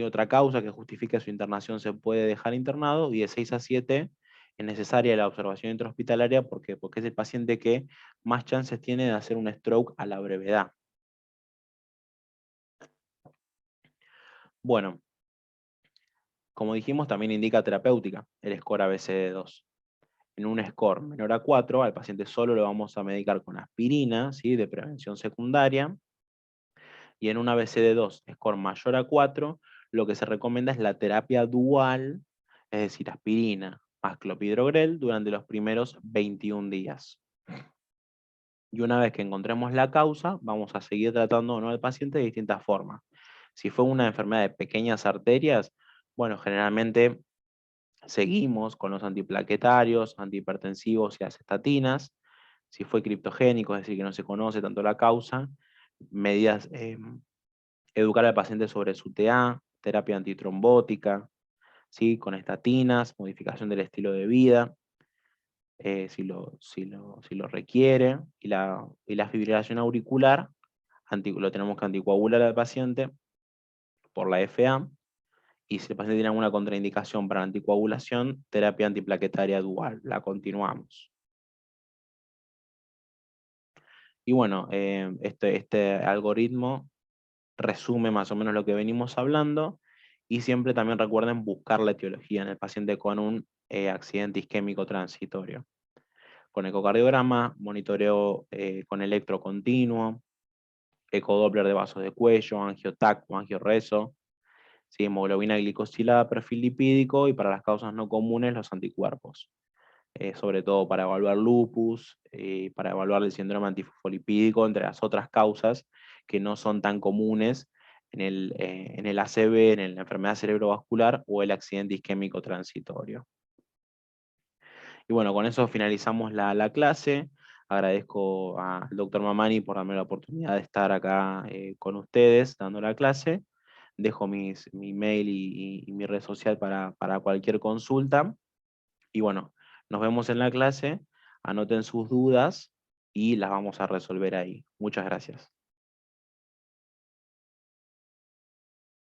otra causa que justifique su internación, se puede dejar internado, y de 6 a 7 es necesaria la observación intrahospitalaria porque es el paciente que más chances tiene de hacer un stroke a la brevedad. Bueno, como dijimos, también indica terapéutica, el score ABCD2. En un score menor a 4, al paciente solo lo vamos a medicar con aspirina, ¿sí? De prevención secundaria. Y en un ABCD2, score mayor a 4, lo que se recomienda es la terapia dual, es decir, aspirina más clopidogrel durante los primeros 21 días. Y una vez que encontremos la causa, vamos a seguir tratando, ¿no?, al paciente de distintas formas. Si fue una enfermedad de pequeñas arterias, bueno, generalmente seguimos con los antiplaquetarios, antihipertensivos y las estatinas. Si fue criptogénico, es decir, que no se conoce tanto la causa, medidas, educar al paciente sobre su TA, terapia antitrombótica, ¿sí? Con estatinas, modificación del estilo de vida, si lo requiere, y la fibrilación auricular, lo tenemos que anticoagular al paciente por la FA, y si el paciente tiene alguna contraindicación para la anticoagulación, terapia antiplaquetaria dual, la continuamos. Y bueno, este algoritmo resume más o menos lo que venimos hablando, y siempre también recuerden buscar la etiología en el paciente con un accidente isquémico transitorio. Con ecocardiograma, monitoreo con electro continuo, ecodoppler de vasos de cuello, angiotac o angioreso, ¿sí? Hemoglobina glicosilada, perfil lipídico, y para las causas no comunes los anticuerpos. Sobre todo para evaluar lupus, para evaluar el síndrome antifosfolipídico, entre las otras causas que no son tan comunes en el ACV, en la enfermedad cerebrovascular o el accidente isquémico transitorio. Y bueno, con eso finalizamos la clase. Agradezco al doctor Mamani por darme la oportunidad de estar acá con ustedes dando la clase. Dejo mi mail y mi red social para cualquier consulta. Y bueno, nos vemos en la clase. Anoten sus dudas y las vamos a resolver ahí. Muchas gracias.